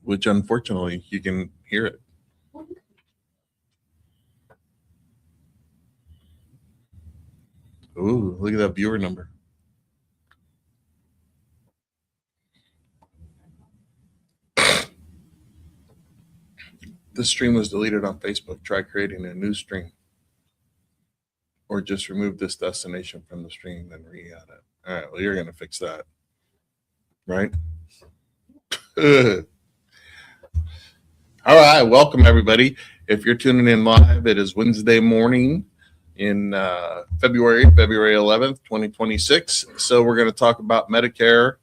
which unfortunately you can hear it. Ooh, look at that viewer number. This stream was deleted on Facebook. Try creating a new stream. Or just remove this destination from the stream and re-add it. All right, well, you're going to fix that. Right? All right, welcome everybody. If you're tuning in live, it is Wednesday morning in February 11th, 2026. So we're going to talk about Medicare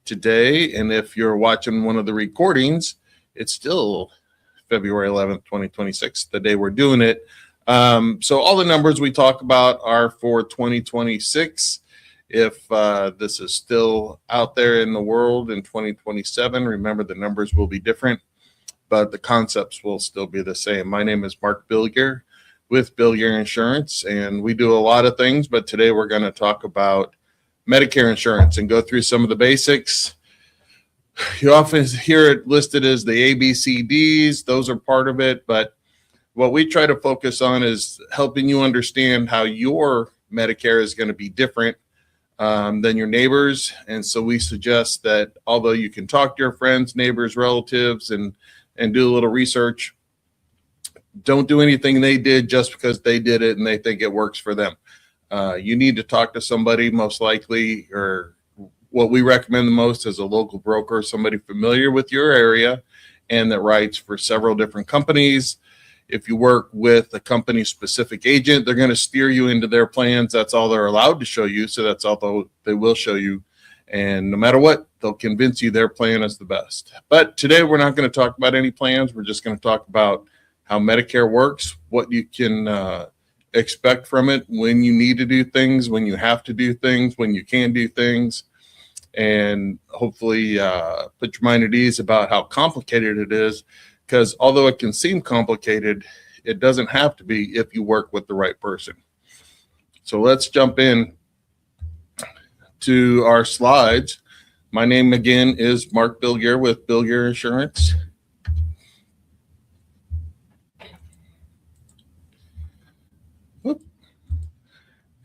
today. And if you're watching one of the recordings, it's still February 11th, 2026, the day we're doing it. So all the numbers we talk about are for 2026. If this is still out there in the world in 2027, remember the numbers will be different, but the concepts will still be the same. My name is Mark Bilgier with Bilgier Insurance, and we do a lot of things, but today we're going to talk about Medicare insurance and go through some of the basics. You often hear it listed as the ABCDs. Those are part of it, but what we try to focus on is helping you understand how your Medicare is going to be different than your neighbors. And so we suggest that although you can talk to your friends, neighbors, relatives, and do a little research, don't do anything they did just because they did it and they think it works for them. You need to talk to somebody, most likely, or what we recommend the most is a local broker, somebody familiar with your area and that writes for several different companies. If you work with a company-specific agent, they're going to steer you into their plans. That's all they're allowed to show you, so that's all they will show you. And no matter what, they'll convince you their plan is the best. But today we're not going to talk about any plans. We're just going to talk about how Medicare works, what you can expect from it, when you need to do things, when you have to do things, when you can do things, and hopefully put your mind at ease about how complicated it is. Because although it can seem complicated, it doesn't have to be if you work with the right person. So let's jump in to our slides. My name again is Mark Bilgier with Bilgier Insurance.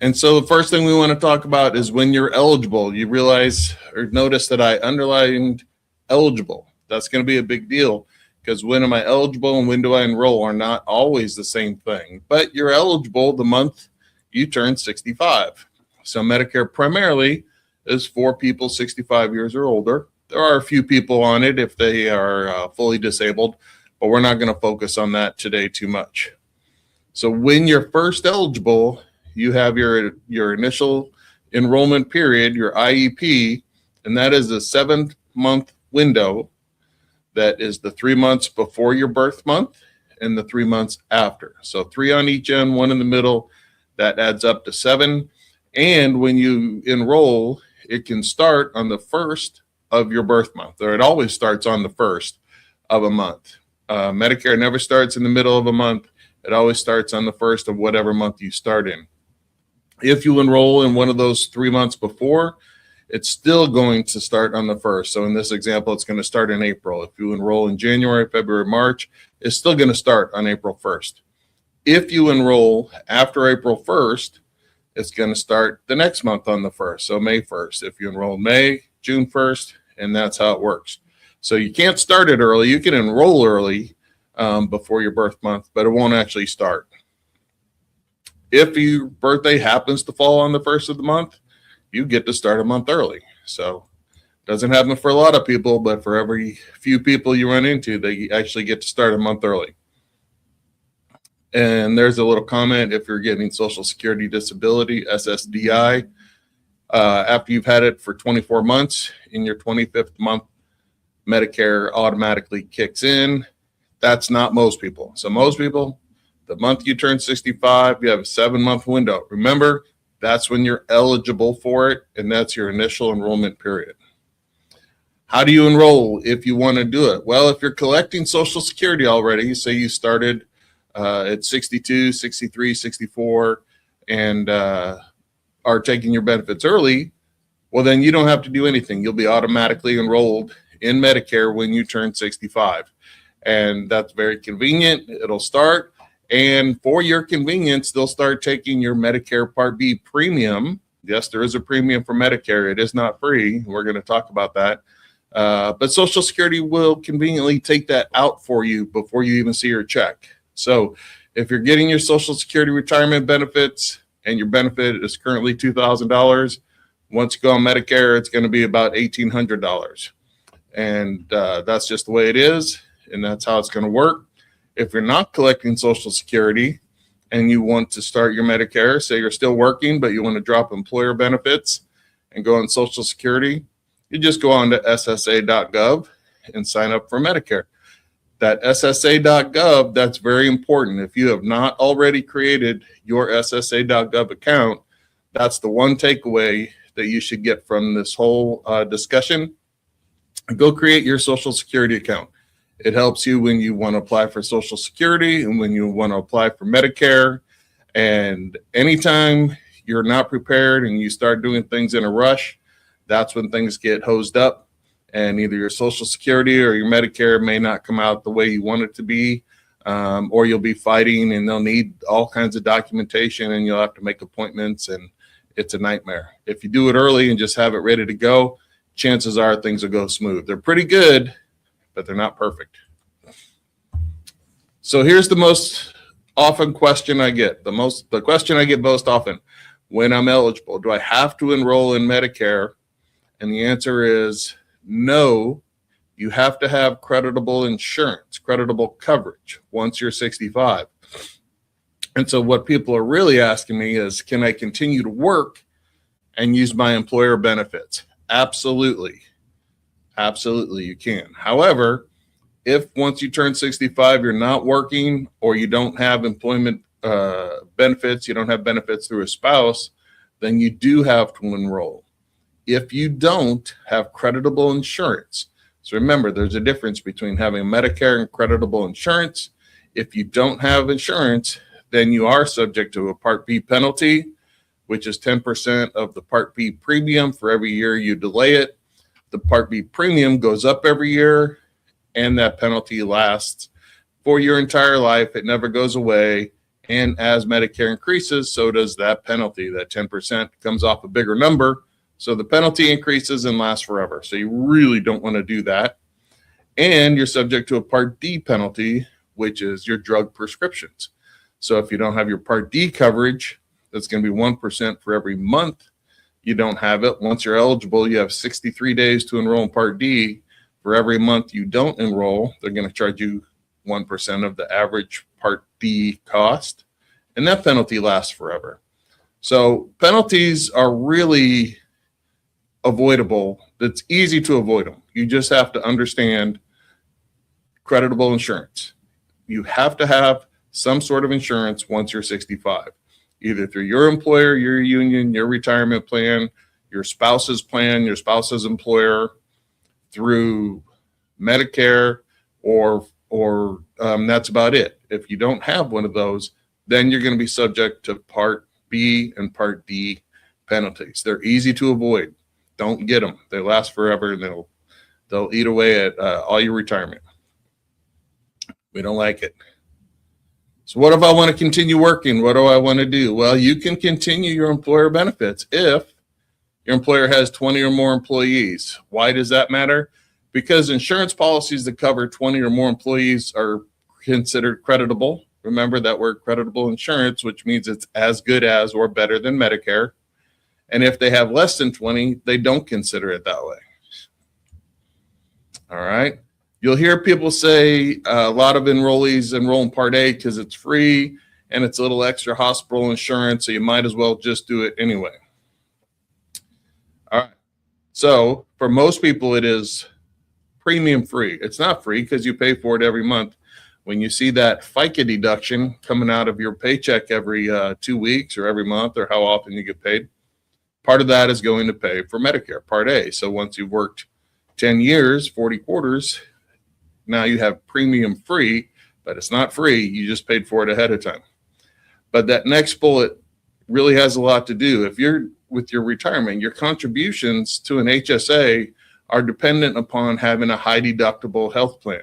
And so the first thing we want to talk about is when you're eligible. You realize or notice that I underlined eligible. That's going to be a big deal. Because when am I eligible and when do I enroll are not always the same thing. But you're eligible the month you turn 65. So Medicare primarily is for people 65 years or older. There are a few people on it if they are fully disabled, but we're not going to focus on that today too much. So when you're first eligible, you have your initial enrollment period, your IEP, and that is a 7-month window. That is the 3 months before your birth month and the 3 months after. So 3 on each end, 1 in the middle. That adds up to 7. And when you enroll, it can start on the first of your birth month, or it always starts on the first of a month. Medicare never starts in the middle of a month. It always starts on the first of whatever month you start in. If you enroll in one of those 3 months before, it's still going to start on the first. So in this example, it's going to start in April. If you enroll in January, February, March, it's still going to start on April 1st. If you enroll after April 1st, it's going to start the next month on the 1st, so May 1st. If you enroll in May, June 1st, and that's how it works. So you can't start it early. You can enroll early before your birth month, but it won't actually start. If your birthday happens to fall on the first of the month, you get to start a month early. So it doesn't happen for a lot of people, but for every few people you run into, they actually get to start a month early. And there's a little comment, if you're getting Social Security Disability, SSDI, after you've had it for 24 months, in your 25th month, Medicare automatically kicks in. That's not most people. So most people, the month you turn 65, you have a 7-month window. Remember, that's when you're eligible for it, and that's your initial enrollment period. How do you enroll if you want to do it? Well, if you're collecting Social Security already, say you started at 62, 63, 64, and are taking your benefits early, well, then you don't have to do anything. You'll be automatically enrolled in Medicare when you turn 65. And that's very convenient. It'll start. And for your convenience, they'll start taking your Medicare Part B premium. Yes, there is a premium for Medicare. It is not free. We're going to talk about that. But Social Security will conveniently take that out for you before you even see your check. So if you're getting your Social Security retirement benefits and your benefit is currently $2,000, once you go on Medicare, it's going to be about $1,800. And that's just the way it is. And that's how it's going to work. If you're not collecting Social Security and you want to start your Medicare, say you're still working, but you want to drop employer benefits and go on Social Security, you just go on to ssa.gov and sign up for Medicare. That ssa.gov, that's very important. If you have not already created your ssa.gov account, that's the one takeaway that you should get from this whole discussion. Go create your Social Security account. It helps you when you want to apply for Social Security and when you want to apply for Medicare. And anytime you're not prepared and you start doing things in a rush, that's when things get hosed up. And either your Social Security or your Medicare may not come out the way you want it to be, or you'll be fighting and they'll need all kinds of documentation and you'll have to make appointments and it's a nightmare. If you do it early and just have it ready to go, chances are things will go smooth. They're pretty good, but they're not perfect. So here's the most often question I get. The question I get most often when I'm eligible, do I have to enroll in Medicare? And the answer is no. You have to have creditable insurance, creditable coverage once you're 65. And so what people are really asking me is, can I continue to work and use my employer benefits? Absolutely. Absolutely, you can. However, if once you turn 65, you're not working or you don't have employment benefits, you don't have benefits through a spouse, then you do have to enroll. If you don't have creditable insurance, so remember, there's a difference between having Medicare and creditable insurance. If you don't have insurance, then you are subject to a Part B penalty, which is 10% of the Part B premium for every year you delay it. The Part B premium goes up every year, and that penalty lasts for your entire life. It never goes away. And as Medicare increases, so does that penalty. That 10% comes off a bigger number. So the penalty increases and lasts forever. So you really don't want to do that. And you're subject to a Part D penalty, which is your drug prescriptions. So if you don't have your Part D coverage, that's going to be 1% for every month you don't have it. Once you're eligible, you have 63 days to enroll in Part D. For every month you don't enroll, they're going to charge you 1% of the average Part D cost. And that penalty lasts forever. So penalties are really avoidable. It's easy to avoid them. You just have to understand creditable insurance. You have to have some sort of insurance once you're 65, either through your employer, your union, your retirement plan, your spouse's plan, your spouse's employer, through Medicare, or that's about it. If you don't have one of those, then you're going to be subject to Part B and Part D penalties. They're easy to avoid. Don't get them. They last forever, and they'll eat away at all your retirement. We don't like it. So what if I want to continue working? What do I want to do? Well, you can continue your employer benefits if your employer has 20 or more employees. Why does that matter? Because insurance policies that cover 20 or more employees are considered creditable. Remember that word, creditable insurance, which means it's as good as or better than Medicare. And if they have less than 20, they don't consider it that way. All right. You'll hear people say a lot of enrollees enroll in Part A because it's free and it's a little extra hospital insurance, so you might as well just do it anyway. All right. So for most people, it is premium free. It's not free because you pay for it every month. When you see that FICA deduction coming out of your paycheck every 2 weeks or every month or how often you get paid, part of that is going to pay for Medicare Part A. So once you've worked 10 years, 40 quarters, now you have premium free, but it's not free. You just paid for it ahead of time. But that next bullet really has a lot to do. If you're with your retirement, your contributions to an HSA are dependent upon having a high deductible health plan.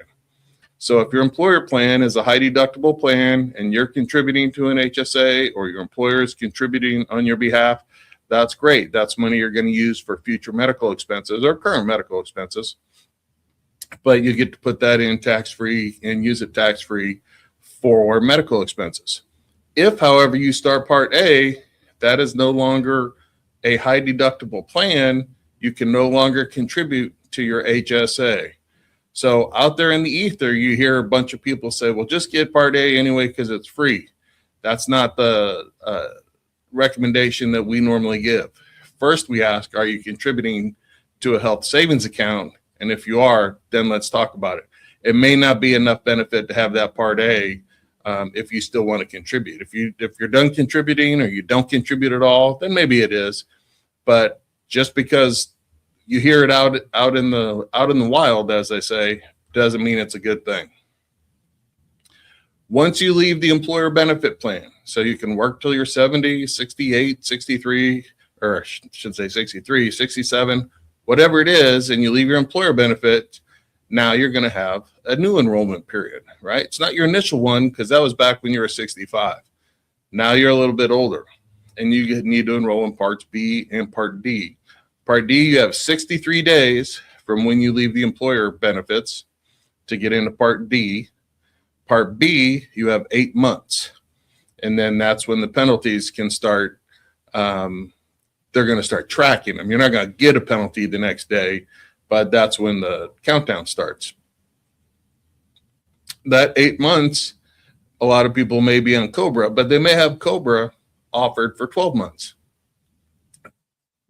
So if your employer plan is a high deductible plan and you're contributing to an HSA, or your employer is contributing on your behalf, that's great. That's money you're going to use for future medical expenses or current medical expenses. But you get to put that in tax-free and use it tax-free for medical expenses. If, however, you start Part A, that is no longer a high deductible plan. You can no longer contribute to your HSA. So out there in the ether, you hear a bunch of people say, well, just get Part A anyway because it's free. That's not the recommendation that we normally give. First, we ask, are you contributing to a health savings account? And if you are, then let's talk about it. It may not be enough benefit to have that Part A if you still want to contribute. If you're done contributing or you don't contribute at all, then maybe it is. But just because you hear it out in the wild, as they say, doesn't mean it's a good thing. Once you leave the employer benefit plan, so you can work till you're 70, 68, 63, or I should say 63, 67, whatever it is, and you leave your employer benefit, now you're going to have a new enrollment period, right? It's not your initial one because that was back when you were 65. Now you're a little bit older, and you need to enroll in Parts B and Part D. Part D, you have 63 days from when you leave the employer benefits to get into Part D. Part B, you have 8 months. And then that's when the penalties can start. They're going to start tracking them. You're not going to get a penalty the next day, but that's when the countdown starts. That 8 months, a lot of people may be on COBRA, but they may have COBRA offered for 12 months.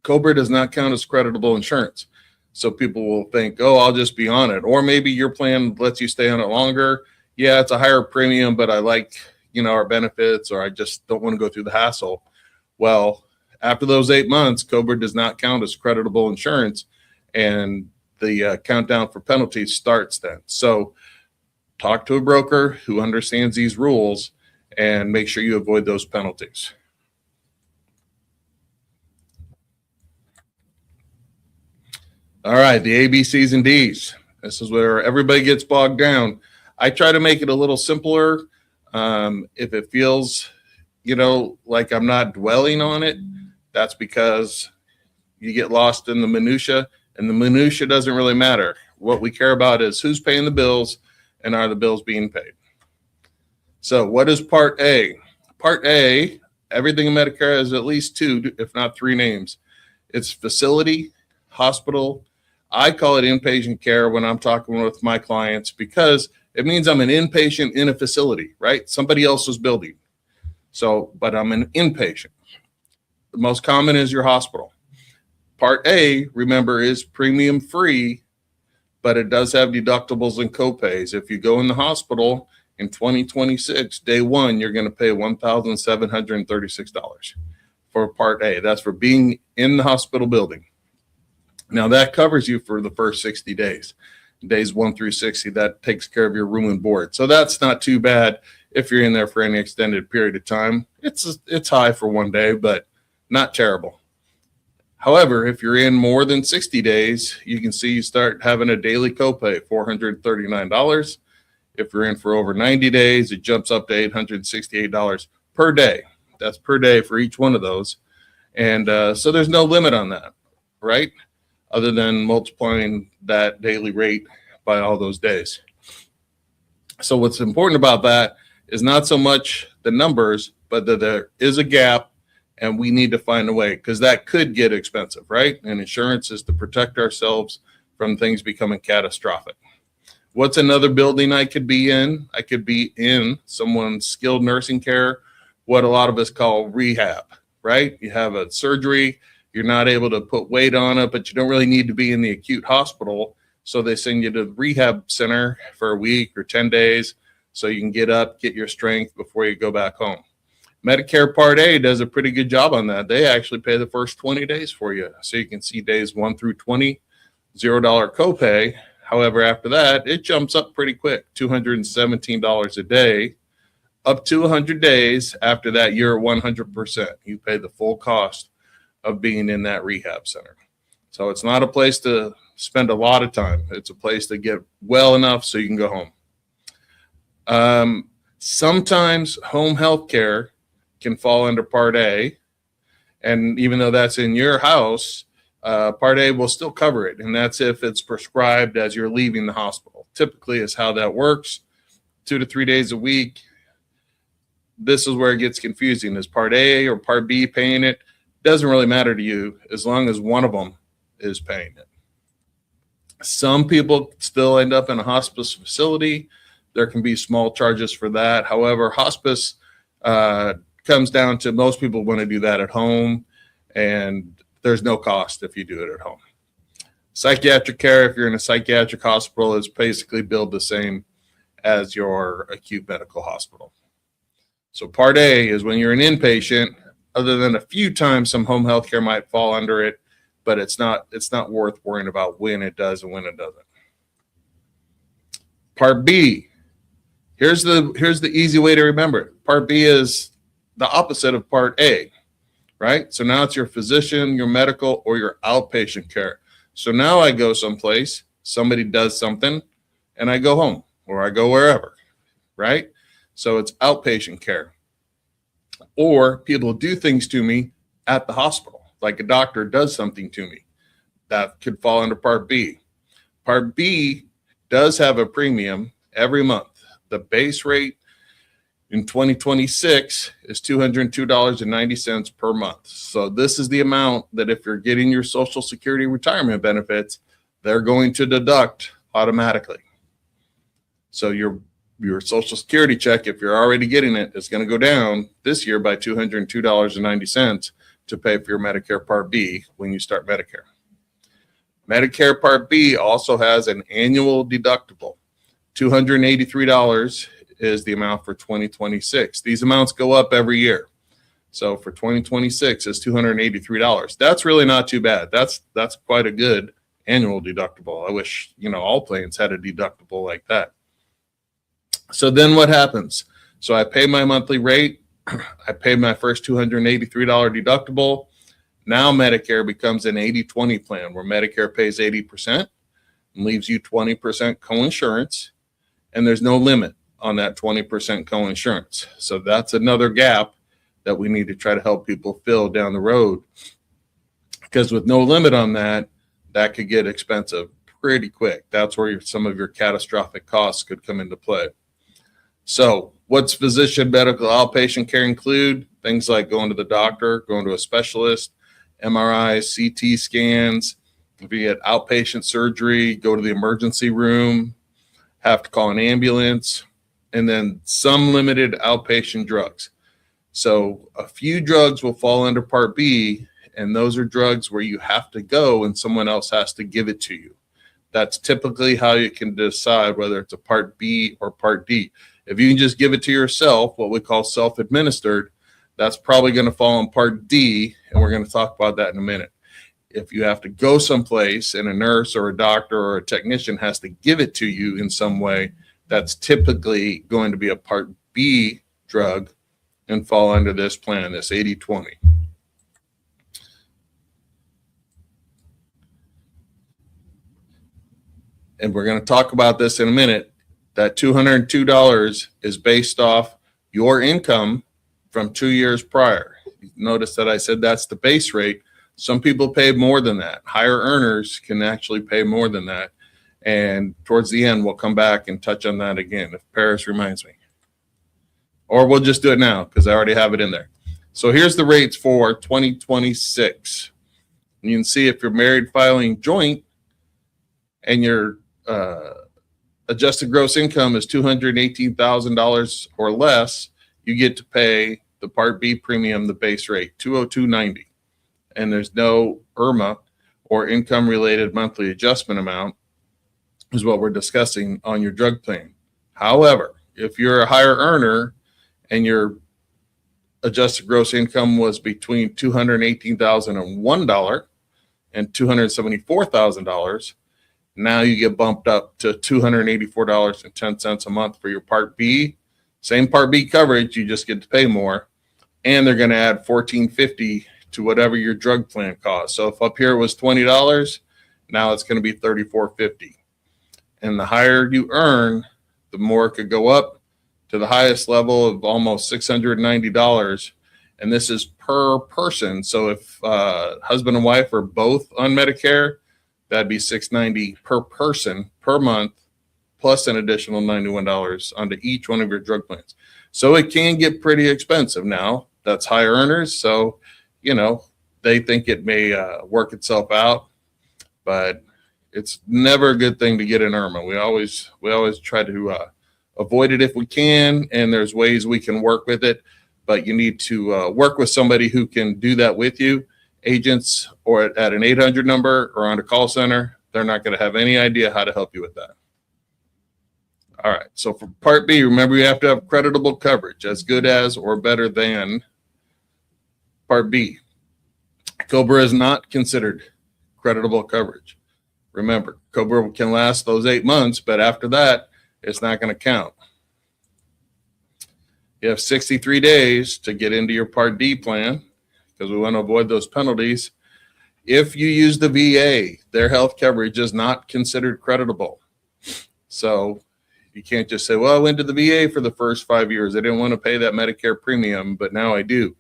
COBRA does not count as creditable insurance. So people will think, oh, I'll just be on it. Or maybe your plan lets you stay on it longer. Yeah, it's a higher premium, but I like, our benefits, or I just don't want to go through the hassle. Well, after those 8 months, COBRA does not count as creditable insurance, and the countdown for penalties starts then. So talk to a broker who understands these rules and make sure you avoid those penalties. All right, the A, B, C's, and D's. This is where everybody gets bogged down. I try to make it a little simpler. If it feels, like I'm not dwelling on it, that's because you get lost in the minutia, and the minutia doesn't really matter. What we care about is who's paying the bills and are the bills being paid. So what is Part A? Part A, everything in Medicare has at least 2, if not 3 names. It's facility, hospital. I call it inpatient care when I'm talking with my clients because it means I'm an inpatient in a facility, right? Somebody else's building. So, but I'm an inpatient. The most common is your hospital. Part A, remember, is premium free, but it does have deductibles and copays. If you go in the hospital in 2026, day 1, you're going to pay $1,736 for Part A. That's for being in the hospital building. Now that covers you for the first 60 days. Days 1 through 60, that takes care of your room and board. So that's not too bad if you're in there for any extended period of time. It's high for one day, but not terrible. However, if you're in more than 60 days, you can see you start having a daily copay, $439. If you're in for over 90 days, it jumps up to $868 per day. That's per day for each one of those. And so there's no limit on that, right? Other than multiplying that daily rate by all those days. So what's important about that is not so much the numbers, but that there is a gap and we need to find a way, because that could get expensive, right? And insurance is to protect ourselves from things becoming catastrophic. What's another building I could be in? I could be in someone's skilled nursing care, what a lot of us call rehab, right? You have a surgery, you're not able to put weight on it, but you don't really need to be in the acute hospital. So they send you to the rehab center for a week or 10 days so you can get up, get your strength before you go back home. Medicare Part A does a pretty good job on that. They actually pay the first 20 days for you. So you can see days 1 through 20, $0 copay. However, after that, it jumps up pretty quick, $217 a day, up to 100 days. After that, you're 100%. You pay the full cost of being in that rehab center. So it's not a place to spend a lot of time. It's a place to get well enough so you can go home. Sometimes home health care can fall under Part A. And even though that's in your house, Part A will still cover it. And that's if it's prescribed as you're leaving the hospital. Typically is how that works. 2 to 3 days a week. This is where it gets confusing. Is Part A or Part B paying it? Doesn't really matter to you as long as one of them is paying it. Some people still end up in a hospice facility. There can be small charges for that. However, hospice comes down to most people want to do that at home, and there's no cost if you do it at home. Psychiatric care, if you're in a psychiatric hospital, is basically billed the same as your acute medical hospital. So Part A is when you're an inpatient, other than a few times some home health care might fall under it, but it's not worth worrying about when it does and when it doesn't. Part B, here's the easy way to remember it. Part B is the opposite of Part A, right? So now it's your physician, your medical, or your outpatient care. So now I go someplace, somebody does something, and I go home or I go wherever, right? So it's outpatient care. Or people do things to me at the hospital, like a doctor does something to me. That could fall under Part B. Part B does have a premium every month. The base rate in 2026 is $202.90 per month. So this is the amount that if you're getting your Social Security retirement benefits, they're going to deduct automatically. So your Social Security check, if you're already getting it, is going to go down this year by $202.90 to pay for your Medicare Part B when you start Medicare. Medicare Part B also has an annual deductible. $283 is the amount for 2026. These amounts go up every year. So for 2026, it's $283. That's really not too bad. That's quite a good annual deductible. I wish, all plans had a deductible like that. So then what happens? So I pay my monthly rate. I paid my first $283 deductible. Now Medicare becomes an 80-20 plan where Medicare pays 80% and leaves you 20% coinsurance, and there's no limit on that 20% coinsurance. So that's another gap that we need to try to help people fill down the road, because with no limit on that could get expensive pretty quick. That's where some of your catastrophic costs could come into play. So what's physician, medical, outpatient care include? Things like going to the doctor, going to a specialist, MRIs, CT scans. If you get outpatient surgery, go to the emergency room, have to call an ambulance, and then some limited outpatient drugs. So a few drugs will fall under Part B, and those are drugs where you have to go and someone else has to give it to you. That's typically how you can decide whether it's a Part B or Part D. If you can just give it to yourself, what we call self-administered, that's probably going to fall in Part D, and we're going to talk about that in a minute. If you have to go someplace and a nurse or a doctor or a technician has to give it to you in some way, that's typically going to be a Part B drug and fall under this plan, this 80-20. And we're going to talk about this in a minute. That $202 is based off your income from 2 years prior. Notice that I said that's the base rate. Some people pay more than that. Higher earners can actually pay more than that. And towards the end, we'll come back and touch on that again if Paris reminds me. Or we'll just do it now because I already have it in there. So here's the rates for 2026. You can see if you're married filing joint and your adjusted gross income is $218,000 or less, you get to pay the Part B premium, the base rate, $202.90. And there's no IRMA or income-related monthly adjustment amount is what we're discussing on your drug plan. However, if you're a higher earner and your adjusted gross income was between $218,001 and $274,000, now you get bumped up to $284.10 a month for your Part B. Same Part B coverage, you just get to pay more. And they're going to add $14.50 to whatever your drug plan costs. So if up here it was $20 Now it's going to be $3,450. And the higher you earn, the more it could go up to the highest level of almost $690. And this is per person. So if husband and wife are both on Medicare, that'd be $690 per person per month, plus an additional $91 onto each one of your drug plans. So it can get pretty expensive now. That's high earners. So, they think it may work itself out, but it's never a good thing to get in IRMA. We always try to avoid it if we can, and there's ways we can work with it, but you need to work with somebody who can do that with you. Agents or at an 800 number or on a call center, they're not going to have any idea how to help you with that. All right, so for Part B, remember you have to have creditable coverage, as good as or better than Part B. COBRA is not considered creditable coverage. Remember, COBRA can last those 8 months, but after that, it's not going to count. You have 63 days to get into your Part D plan because we want to avoid those penalties. If you use the VA, their health coverage is not considered creditable. So you can't just say, well, I went to the VA for the first 5 years. I didn't want to pay that Medicare premium, but now I do.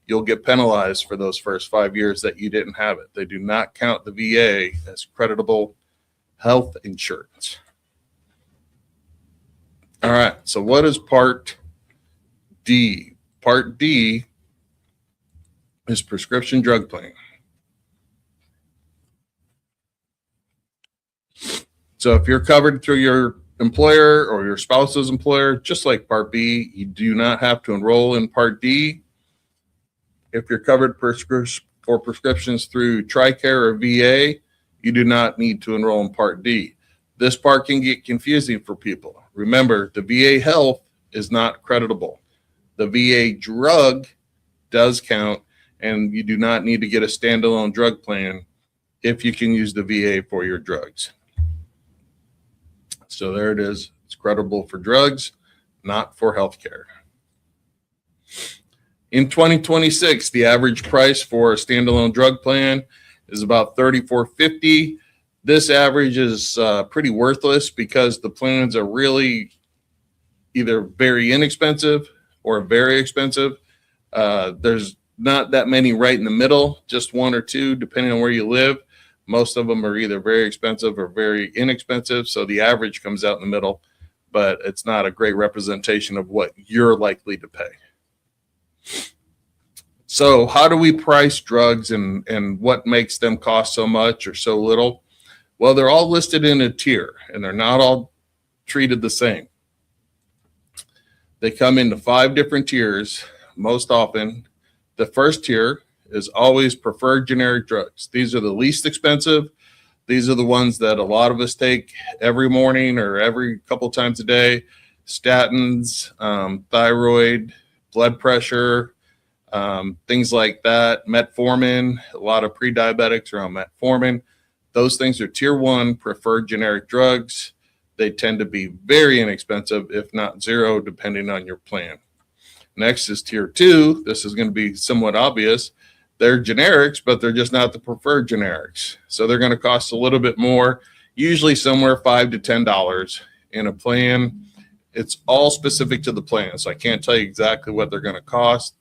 You'll get penalized for those first 5 years that you didn't have it. They do not count the VA as creditable health insurance. All right, so what is Part D? Part D is prescription drug plan. So if you're covered through your employer or your spouse's employer, just like Part B, you do not have to enroll in Part D. If you're covered for prescriptions through TRICARE or VA, you do not need to enroll in Part D. This part can get confusing for people. Remember, the VA health is not creditable. The VA drug does count, and you do not need to get a standalone drug plan if you can use the VA for your drugs. So there it is. It's credible for drugs, not for healthcare. In 2026, the average price for a standalone drug plan is about $3,450. This average is pretty worthless because the plans are really either very inexpensive or very expensive. There's not that many right in the middle, just one or two, depending on where you live. Most of them are either very expensive or very inexpensive. So the average comes out in the middle, but it's not a great representation of what you're likely to pay. So how do we price drugs and what makes them cost so much or so little? Well, they're all listed in a tier and they're not all treated the same. They come into 5 different tiers most often. The first tier is always preferred generic drugs. These are the least expensive. These are the ones that a lot of us take every morning or every couple times a day. Statins, thyroid, blood pressure, things like that. Metformin, a lot of pre-diabetics are on metformin. Those things are tier 1 preferred generic drugs. They tend to be very inexpensive, if not zero, depending on your plan. Next is tier 2. This is going to be somewhat obvious. They're generics, but they're just not the preferred generics. So they're going to cost a little bit more, usually somewhere $5 to $10 in a plan. It's all specific to the plan, so I can't tell you exactly what they're going to cost.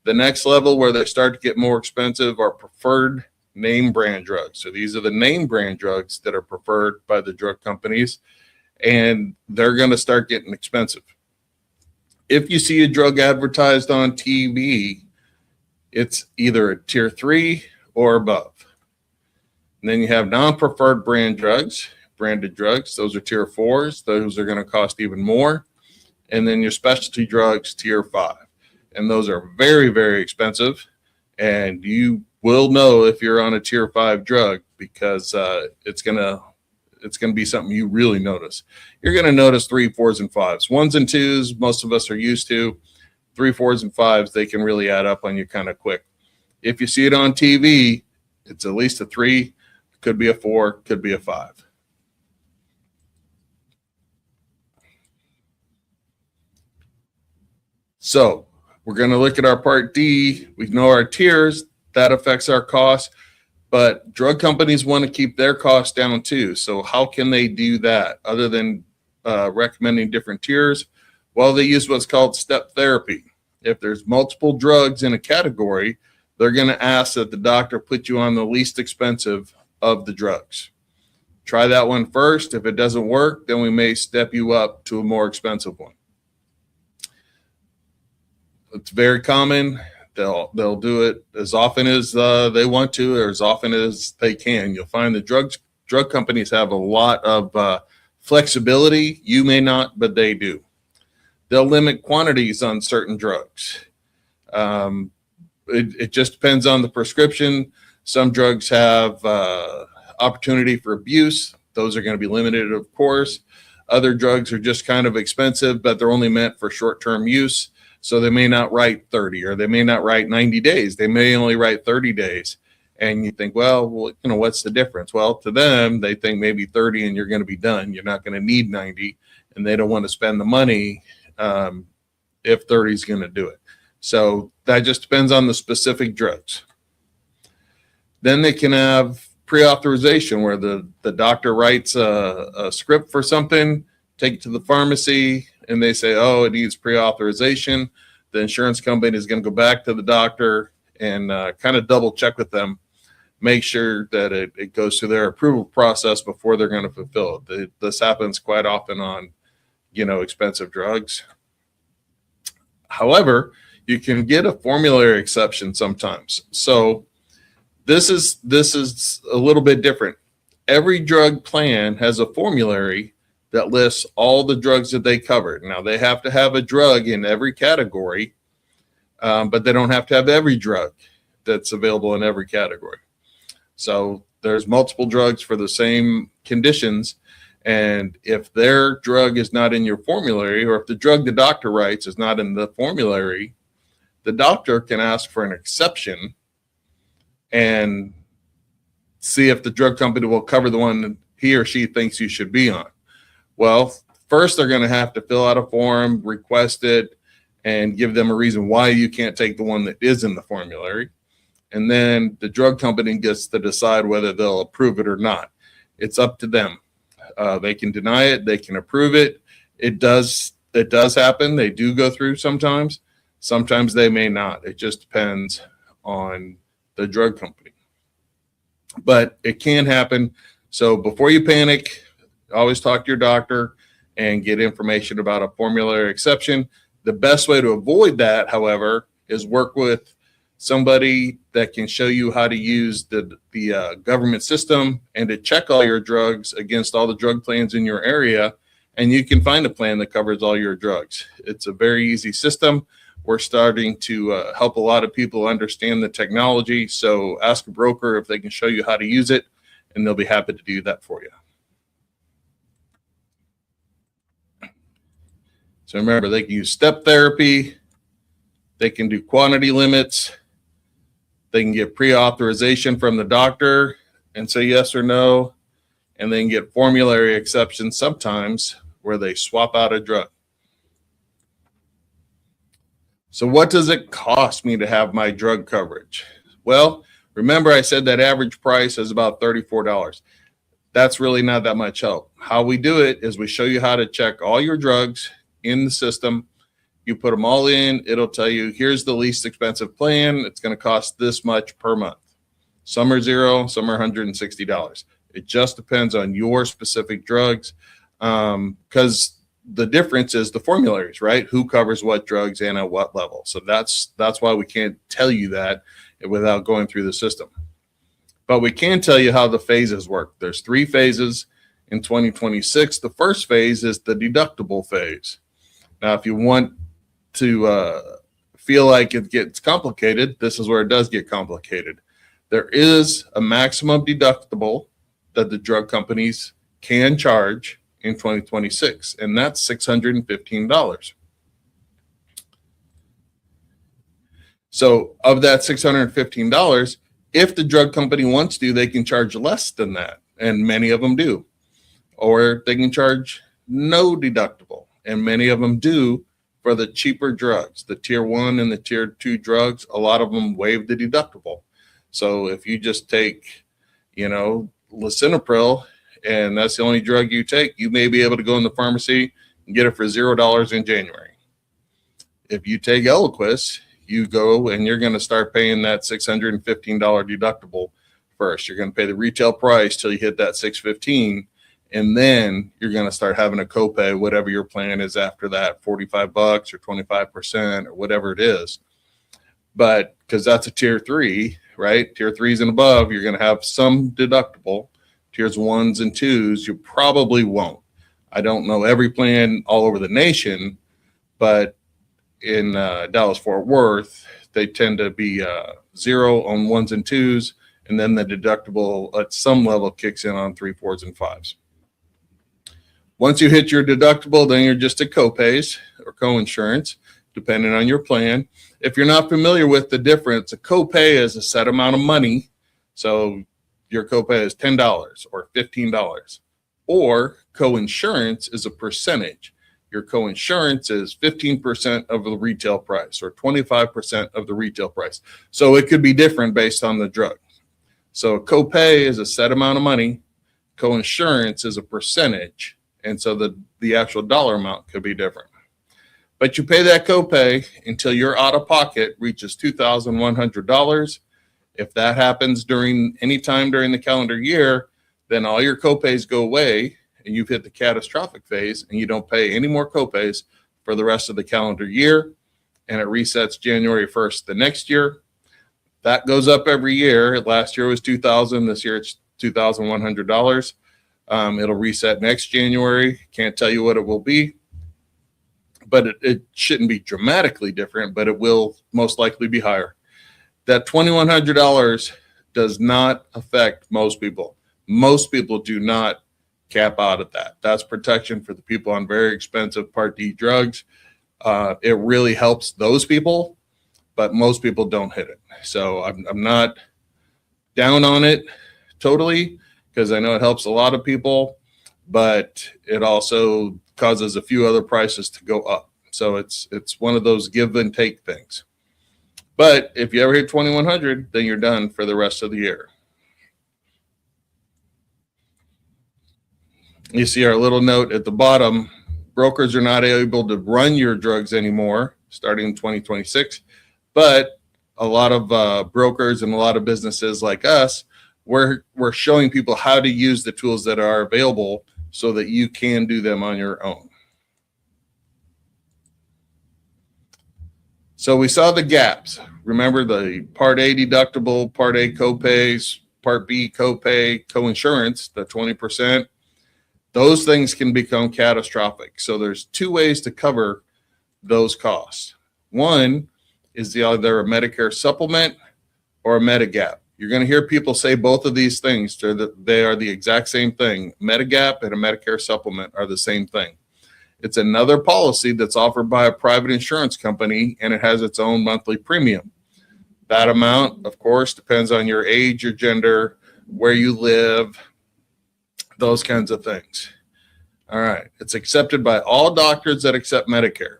The next level where they start to get more expensive are preferred name brand drugs. So these are the name brand drugs that are preferred by the drug companies, and they're going to start getting expensive. If you see a drug advertised on TV, it's either a tier 3 or above. And then you have non-preferred branded drugs. Those are tier 4s. Those are going to cost even more. And then your specialty drugs, tier 5. And those are very, very expensive. And you will know if you're on a tier 5 drug because it's going to be something you really notice. You're going to notice 3, 4s, and 5s. 1s and 2s, most of us are used to. 3, 4s, and 5s, they can really add up on you kind of quick. If you see it on TV, it's at least a 3, could be a 4, could be a 5. So we're going to look at our Part D. We know our tiers. That affects our costs. But drug companies want to keep their costs down too. So how can they do that other than recommending different tiers? Well, they use what's called step therapy. If there's multiple drugs in a category, they're going to ask that the doctor put you on the least expensive of the drugs. Try that one first. If it doesn't work, then we may step you up to a more expensive one. It's very common. They'll do it as often as they want to, or as often as they can. You'll find the drug companies have a lot of flexibility. You may not, but they do. They'll limit quantities on certain drugs. It just depends on the prescription. Some drugs have opportunity for abuse. Those are going to be limited, of course. Other drugs are just kind of expensive, but they're only meant for short-term use. So they may not write 30, or they may not write 90 days. They may only write 30 days. And you think, well, what's the difference? Well, to them, they think maybe 30 and you're going to be done. You're not going to need 90, and they don't want to spend the money if 30 is going to do it. So that just depends on the specific drugs. Then they can have pre-authorization where the doctor writes a script for something, take it to the pharmacy, and they say, oh, it needs pre-authorization. The insurance company is going to go back to the doctor and kind of double check with them, make sure that it goes through their approval process before they're going to fulfill it. This happens quite often on, expensive drugs. However, you can get a formulary exception sometimes. So this is a little bit different. Every drug plan has a formulary that lists all the drugs that they covered. Now, they have to have a drug in every category, but they don't have to have every drug that's available in every category. So there's multiple drugs for the same conditions. And if their drug is not in your formulary, or if the drug the doctor writes is not in the formulary, the doctor can ask for an exception and see if the drug company will cover the one that he or she thinks you should be on. Well, first they're going to have to fill out a form, request it, and give them a reason why you can't take the one that is in the formulary. And then the drug company gets to decide whether they'll approve it or not. It's up to them. They can deny it. They can approve it. It does happen. They do go through sometimes. Sometimes they may not. It just depends on the drug company. But it can happen. So before you panic, always talk to your doctor and get information about a formulary exception. The best way to avoid that, however, is work with somebody that can show you how to use the government system and to check all your drugs against all the drug plans in your area. And you can find a plan that covers all your drugs. It's a very easy system. We're starting to help a lot of people understand the technology. So ask a broker if they can show you how to use it, and they'll be happy to do that for you. So remember, they can use step therapy. They can do quantity limits. They can get pre-authorization from the doctor and say yes or no. And then get formulary exceptions sometimes where they swap out a drug. So what does it cost me to have my drug coverage? Well, remember I said that average price is about $34. That's really not that much help. How we do it is we show you how to check all your drugs in the system. You put them all in. It'll tell you, here's the least expensive plan. It's going to cost this much per month. Some are $0, some are $160. It just depends on your specific drugs, because the difference is the formularies, right? Who covers what drugs and at what level. So that's why we can't tell you that without going through the system. But we can tell you how the phases work. There's 3 phases in 2026. The first phase is the deductible phase. Now, if you want to feel like it gets complicated, this is where it does get complicated. There is a maximum deductible that the drug companies can charge in 2026, and that's $615. So of that $615, if the drug company wants to, they can charge less than that, and many of them do. Or they can charge no deductible, and many of them do for the cheaper drugs. The tier 1 and the tier 2 drugs, a lot of them waive the deductible. So if you just take lisinopril, and that's the only drug you take, you may be able to go in the pharmacy and get it for $0 in January. If you take Eliquis, you go and you're going to start paying that $615 deductible first. You're going to pay the retail price till you hit that $615, and then you're going to start having a copay, whatever your plan is after that, $45 or 25% or whatever it is. But because that's a tier 3, right? Tier 3s and above, you're going to have some deductible. Tiers 1s and 2s, you probably won't. I don't know every plan all over the nation, but in Dallas-Fort Worth, they tend to be 0 on 1s and 2s, and then the deductible at some level kicks in on 3, 4s, and 5s. Once you hit your deductible, then you're just at copays or coinsurance, depending on your plan. If you're not familiar with the difference, a copay is a set amount of money. So your copay is $10 or $15, or coinsurance is a percentage. Your coinsurance is 15% of the retail price or 25% of the retail price. So it could be different based on the drug. So a copay is a set amount of money. Coinsurance is a percentage. And so the actual dollar amount could be different. But you pay that copay until your out-of-pocket reaches $2,100. If that happens any time during the calendar year, then all your copays go away, and you've hit the catastrophic phase, and you don't pay any more copays for the rest of the calendar year, and it resets January 1st the next year. That goes up every year. Last year was $2,000. This year it's $2,100. It'll reset next January. Can't tell you what it will be, but it shouldn't be dramatically different, but it will most likely be higher. That $2,100 does not affect most people. Most people do not cap out at that. That's protection for the people on very expensive Part D drugs. It really helps those people, but most people don't hit it. So I'm not down on it totally, because I know it helps a lot of people, but it also causes a few other prices to go up. So it's one of those give and take things. But if you ever hit 2,100, then you're done for the rest of the year. You see our little note at the bottom. Brokers are not able to run your drugs anymore starting in 2026. But a lot of brokers and a lot of businesses like us, we're showing people how to use the tools that are available so that you can do them on your own. So we saw the gaps. Remember the Part A deductible, Part A copays, Part B copay, coinsurance, the 20%. Those things can become catastrophic. So there's two ways to cover those costs. One is either a Medicare supplement or a Medigap. You're going to hear people say both of these things. They are the exact same thing. Medigap and a Medicare supplement are the same thing. It's another policy that's offered by a private insurance company, and it has its own monthly premium. That amount, of course, depends on your age, your gender, where you live, those kinds of things. All right. It's accepted by all doctors that accept Medicare.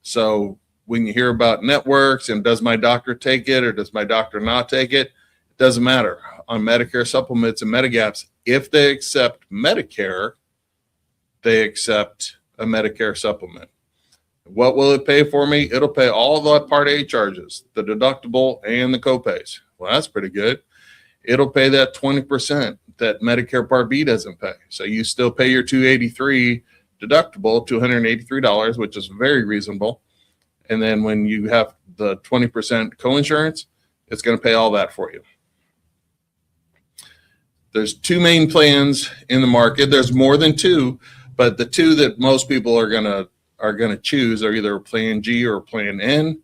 So when you hear about networks and does my doctor take it or does my doctor not take it, it doesn't matter. On Medicare supplements and Medigaps, if they accept Medicare, they accept a Medicare supplement. What will it pay for me? It'll pay all the Part A charges, the deductible and the copays. Well, that's pretty good. It'll pay that 20% that Medicare Part B doesn't pay. So you still pay your $283 deductible, $283, which is very reasonable. And then when you have the 20% coinsurance, it's going to pay all that for you. There's two main plans in the market. There's more than two, but the two that most people are going to choose are either Plan G or Plan N.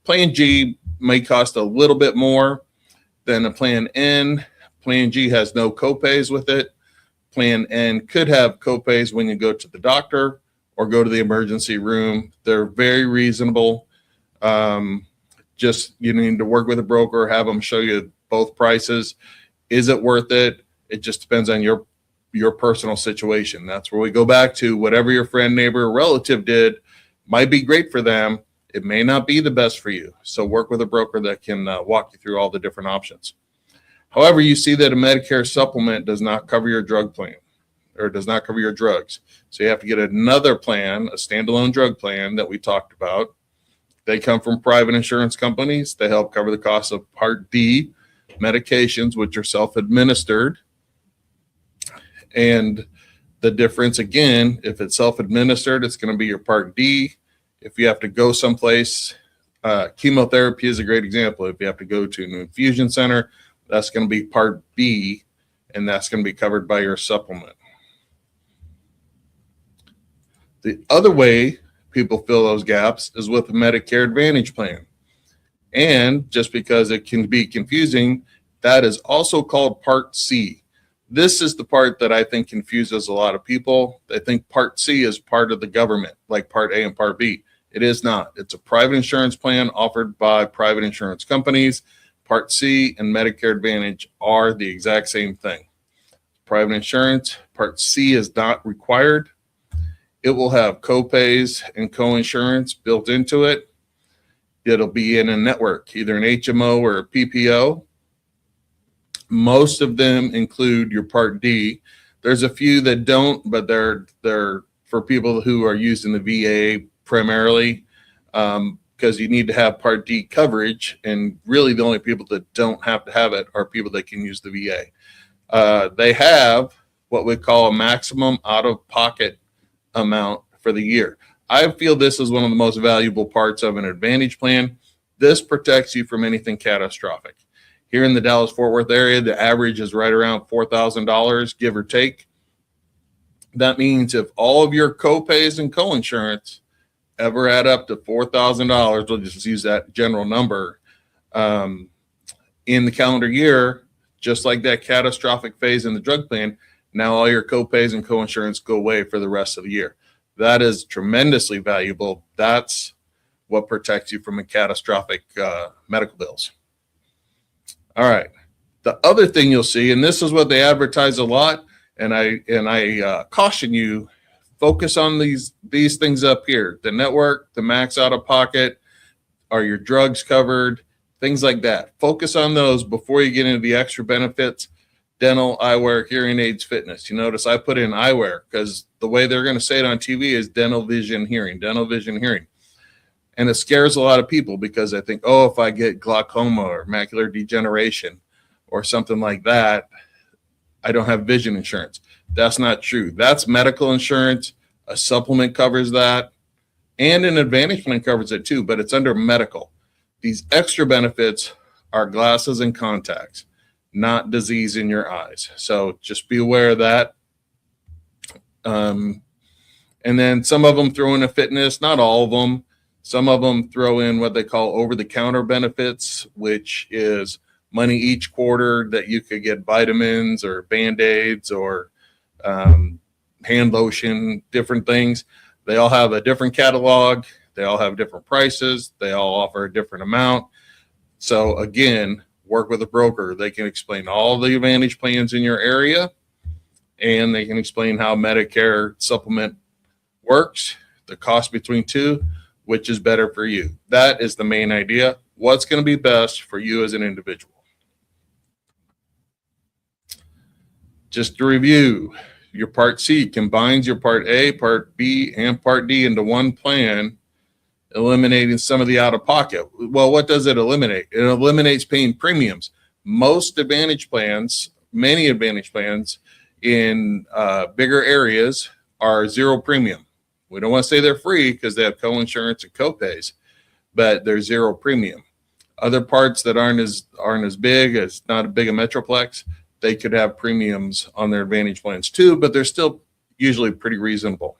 Plan G may cost a little bit more than a Plan N. Plan G has no copays with it. Plan N could have copays when you go to the doctor or go to the emergency room. They're very reasonable. Just you need to work with a broker, have them show you both prices. Is it worth it? It just depends on your personal situation. That's where we go back to whatever your friend, neighbor, or relative did might be great for them. It may not be the best for you. So work with a broker that can walk you through all the different options. However, you see that a Medicare supplement does not cover your drug plan or does not cover your drugs. So you have to get another plan, a standalone drug plan that we talked about. They come from private insurance companies. They help cover the cost of Part D medications, which are self-administered. And the difference, again, if it's self-administered, it's going to be your Part D. If you have to go someplace, chemotherapy is a great example. If you have to go to an infusion center, that's going to be Part B, and that's going to be covered by your supplement. The other way people fill those gaps is with a Medicare Advantage plan. And just because it can be confusing, that is also called Part C. This is the part that I think confuses a lot of people. They think Part C is part of the government, like Part A and Part B. It is not. It's a private insurance plan offered by private insurance companies. Part C and Medicare Advantage are the exact same thing. Private insurance, Part C is not required. It will have co-pays and co-insurance built into it. It'll be in a network, either an HMO or a PPO. Most of them include your Part D. There's a few that don't, but they're for people who are using the VA primarily, because you need to have Part D coverage, and really the only people that don't have to have it are people that can use the VA. They have what we call a maximum out-of-pocket amount for the year. I feel this is one of the most valuable parts of an Advantage plan. This protects you from anything catastrophic. Here in the Dallas-Fort Worth area, the average is right around $4,000, give or take. That means if all of your co-pays and co-insurance ever add up to $4,000, we'll just use that general number, in the calendar year, just like that catastrophic phase in the drug plan, now all your co-pays and co-insurance go away for the rest of the year. That is tremendously valuable. That's what protects you from a catastrophic medical bills. All right. The other thing you'll see, and this is what they advertise a lot, and I caution you, focus on these things up here: the network, the max out of pocket, are your drugs covered, things like that. Focus on those before you get into the extra benefits: dental, eyewear, hearing aids, fitness. You notice I put in eyewear because the way they're going to say it on TV is dental, vision, hearing, dental, vision, hearing. And it scares a lot of people because I think, oh, if I get glaucoma or macular degeneration or something like that, I don't have vision insurance. That's not true. That's medical insurance. A supplement covers that. And an Advantage plan covers it too, but it's under medical. These extra benefits are glasses and contacts, not disease in your eyes. So just be aware of that. And then some of them throw in a fitness, not all of them. Some of them throw in what they call over-the-counter benefits, which is money each quarter that you could get vitamins or Band-Aids or hand lotion, different things. They all have a different catalog. They all have different prices. They all offer a different amount. So again, work with a broker. They can explain all the Advantage plans in your area, and they can explain how Medicare supplement works, the cost between two, which is better for you. That is the main idea. What's going to be best for you as an individual? Just to review, your Part C combines your Part A, Part B, and Part D into one plan, eliminating some of the out-of-pocket. Well, what does it eliminate? It eliminates paying premiums. Most Advantage plans, many Advantage plans in bigger areas are zero premium. We don't want to say they're free because they have co-insurance and co-pays, but they're zero premium. Other parts that aren't as big, as not as big a metroplex, they could have premiums on their Advantage plans too, but they're still usually pretty reasonable.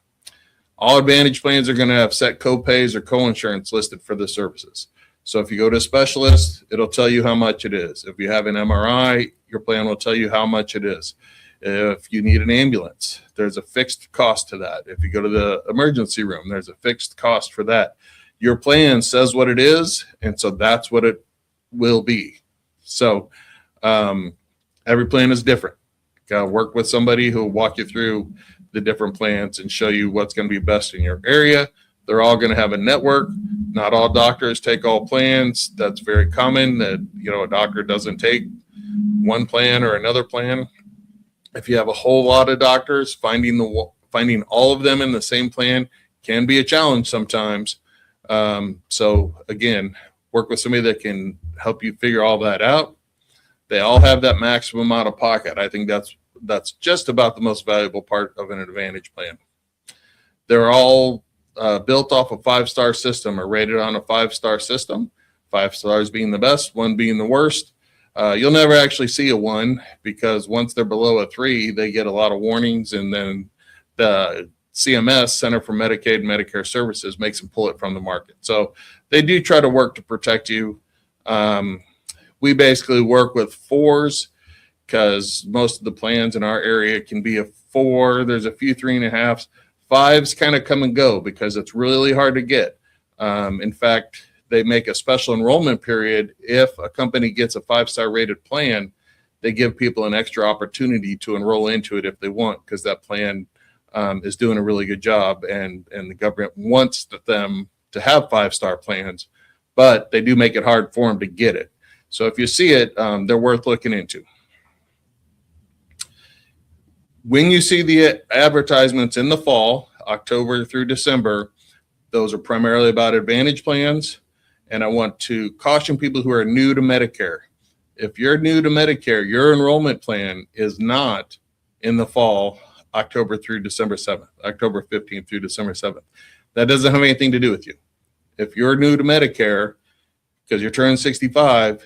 All Advantage plans are going to have set co-pays or co-insurance listed for the services. So if you go to a specialist, it'll tell you how much it is. If you have an MRI, your plan will tell you how much it is. If you need an ambulance, there's a fixed cost to that. If you go to the emergency room, there's a fixed cost for that. Your plan says what it is, and so that's what it will be. So every plan is different. You gotta work with somebody who will walk you through the different plans and show you what's going to be best in your area. They're all going to have a network. Not all doctors take all plans. That's very common that, a doctor doesn't take one plan or another plan. If you have a whole lot of doctors, finding all of them in the same plan can be a challenge sometimes. So again, work with somebody that can help you figure all that out. They all have that maximum out of pocket. I think that's just about the most valuable part of an Advantage plan. They're all built off a 5-star system or rated on a 5-star system. 5 stars being the best, 1 being the worst. You'll never actually see a 1 because once they're below a 3, they get a lot of warnings, and then the CMS, Center for Medicaid and Medicare Services, makes them pull it from the market. So they do try to work to protect you. We basically work with 4s because most of the plans in our area can be a 4. There's a few 3.5s. 5s kind of come and go because it's really hard to get. In fact, they make a special enrollment period. If a company gets a 5-star rated plan, they give people an extra opportunity to enroll into it if they want, because that plan is doing a really good job, and the government wants them to have 5-star plans, but they do make it hard for them to get it. So if you see it, they're worth looking into. When you see the advertisements in the fall, October through December, those are primarily about Advantage plans. And I want to caution people who are new to Medicare. If you're new to Medicare, your enrollment plan is not in the fall, October through December 7th, October 15th through December 7th. That doesn't have anything to do with you. If you're new to Medicare, because you're turning 65,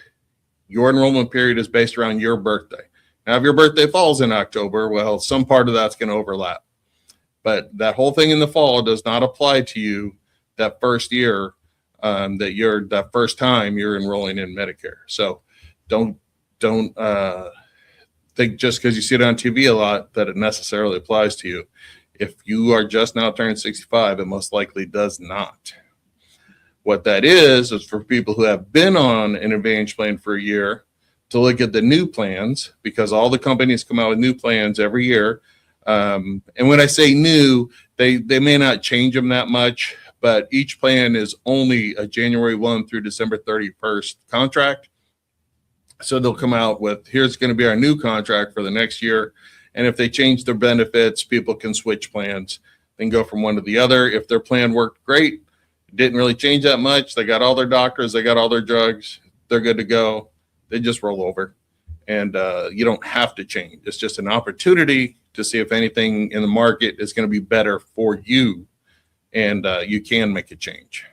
your enrollment period is based around your birthday. Now, if your birthday falls in October, well, some part of that's going to overlap. But that whole thing in the fall does not apply to you that first year, that first time you're enrolling in Medicare. So don't think just because you see it on TV a lot that it necessarily applies to you. If you are just now turning 65, it most likely does not. What that is for people who have been on an Advantage plan for a year to look at the new plans, because all the companies come out with new plans every year. And when I say new, they may not change them that much, but each plan is only a January 1 through December 31st contract. So they'll come out with, here's going to be our new contract for the next year. And if they change their benefits, people can switch plans and go from one to the other. If their plan worked great, didn't really change that much, they got all their doctors, they got all their drugs, they're good to go. They just roll over, and you don't have to change. It's just an opportunity to see if anything in the market is going to be better for you, and you can make a change.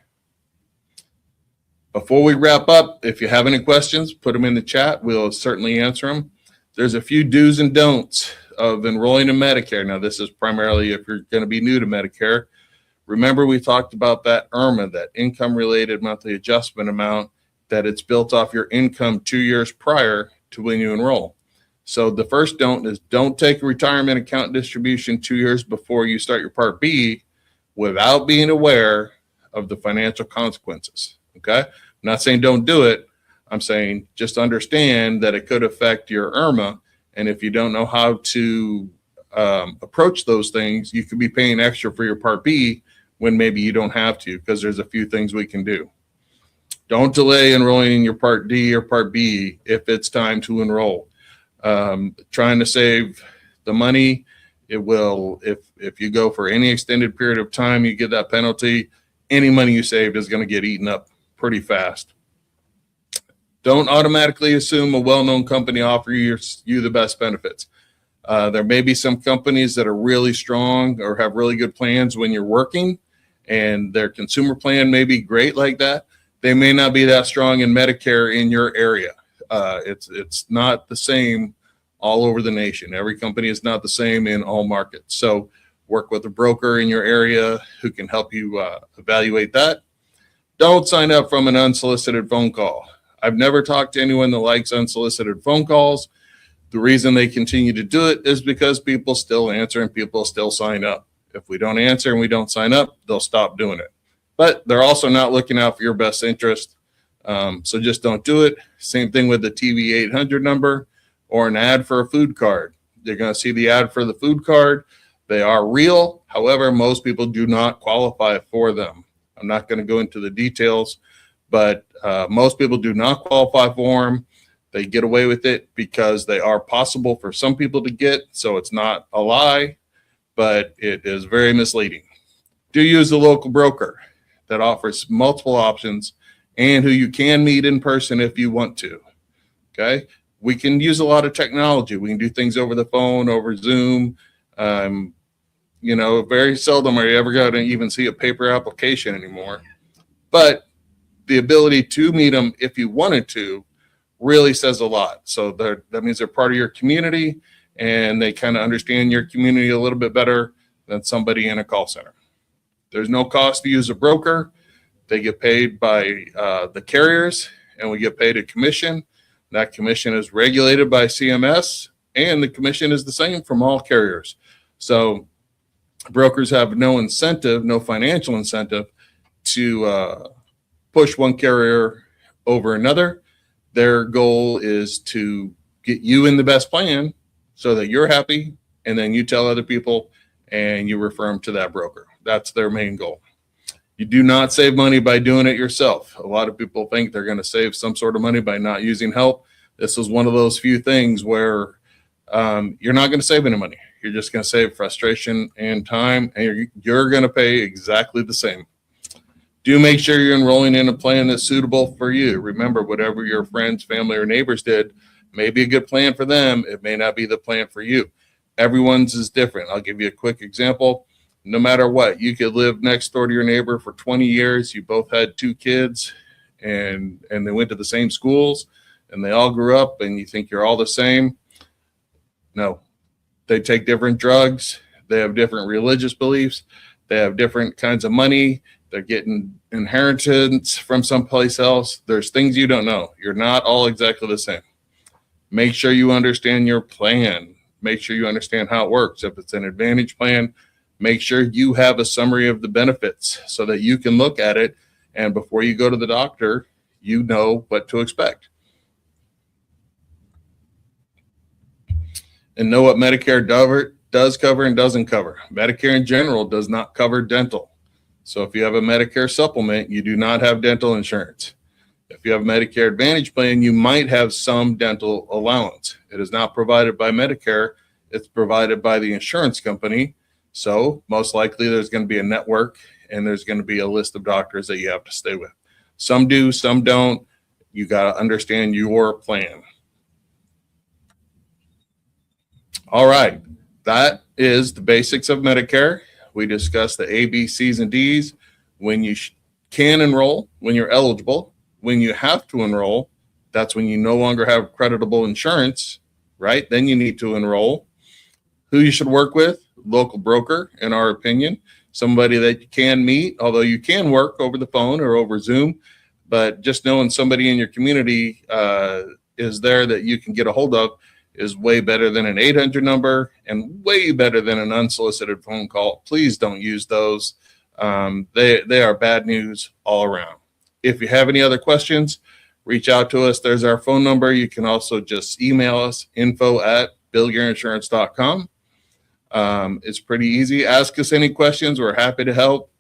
Before we wrap up, if you have any questions, put them in the chat. We'll certainly answer them. There's a few do's and don'ts of enrolling in Medicare. Now, this is primarily if you're going to be new to Medicare. Remember, we talked about that IRMA, that income-related monthly adjustment amount, that it's built off your income 2 years prior to when you enroll. So the first don't is don't take a retirement account distribution 2 years before you start your Part B without being aware of the financial consequences. Okay? I'm not saying don't do it. I'm saying just understand that it could affect your IRMA. And if you don't know how to approach those things, you could be paying extra for your Part B when maybe you don't have to, because there's a few things we can do. Don't delay enrolling in your Part D or Part B if it's time to enroll. Trying to save the money, it will, if you go for any extended period of time, you get that penalty. Any money you saved is going to get eaten up pretty fast. Don't automatically assume a well-known company offers you the best benefits. There may be some companies that are really strong or have really good plans when you're working, and their consumer plan may be great like that. They may not be that strong in Medicare in your area. It's not the same all over the nation. Every company is not the same in all markets. So work with a broker in your area who can help you evaluate that. Don't sign up from an unsolicited phone call. I've never talked to anyone that likes unsolicited phone calls. The reason they continue to do it is because people still answer and people still sign up. If we don't answer and we don't sign up, they'll stop doing it. But they're also not looking out for your best interest. So just don't do it. Same thing with the TV 800 number or an ad for a food card. You're going to see the ad for the food card. They are real. However, most people do not qualify for them. I'm not going to go into the details, but most people do not qualify for them. They get away with it because they are possible for some people to get, so it's not a lie, but it is very misleading. Do use a local broker that offers multiple options and who you can meet in person if you want to. Okay. We can use a lot of technology. We can do things over the phone, over Zoom. Very seldom are you ever going to even see a paper application anymore. But the ability to meet them if you wanted to really says a lot. So that means they're part of your community and they kind of understand your community a little bit better than somebody in a call center. There's no cost to use a broker. They get paid by the carriers, and we get paid a commission. That commission is regulated by CMS, and the commission is the same from all carriers. So brokers have no incentive, no financial incentive to push one carrier over another. Their goal is to get you in the best plan so that you're happy, and then you tell other people and you refer them to that broker. That's their main goal. You do not save money by doing it yourself. A lot of people think they're going to save some sort of money by not using help. This is one of those few things where you're not going to save any money. You're just going to save frustration and time, and you're going to pay exactly the same. Do make sure you're enrolling in a plan that's suitable for you. Remember, whatever your friends, family, or neighbors did may be a good plan for them. It may not be the plan for you. Everyone's is different. I'll give you a quick example. No matter what, you could live next door to your neighbor for 20 years. You both had 2 kids and they went to the same schools and they all grew up, and you think you're all the same. No, they take different drugs. They have different religious beliefs. They have different kinds of money. They're getting inheritance from someplace else. There's things you don't know. You're not all exactly the same. Make sure you understand your plan. Make sure you understand how it works. If it's an Advantage plan, make sure you have a summary of the benefits so that you can look at it, and before you go to the doctor, you know what to expect. And know what Medicare does cover and doesn't cover. Medicare in general does not cover dental. So if you have a Medicare supplement, you do not have dental insurance. If you have a Medicare Advantage plan, you might have some dental allowance. It is not provided by Medicare. It's provided by the insurance company. So most likely there's going to be a network, and there's going to be a list of doctors that you have to stay with. Some do, some don't. You got to understand your plan. All right. That is the basics of Medicare. We discussed the A, B, C's, and D's. When you can enroll, when you're eligible, when you have to enroll, that's when you no longer have creditable insurance, right? Then you need to enroll. Who you should work with, local broker, in our opinion, somebody that you can meet, although you can work over the phone or over Zoom, but just knowing somebody in your community is there that you can get a hold of is way better than an 800 number and way better than an unsolicited phone call. Please don't use those. They are bad news all around. If you have any other questions, reach out to us. There's our phone number. You can also just email us, info@billyourinsurance.com. It's pretty easy. Ask us any questions. We're happy to help.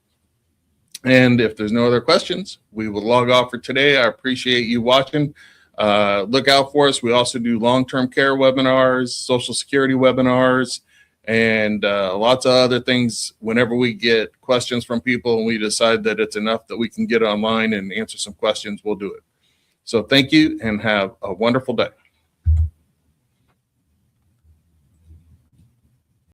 And if there's no other questions, we will log off for today. I appreciate you watching. Look out for us. We also do long-term care webinars, Social Security webinars, and lots of other things. Whenever we get questions from people and we decide that it's enough that we can get online and answer some questions, we'll do it. So thank you and have a wonderful day.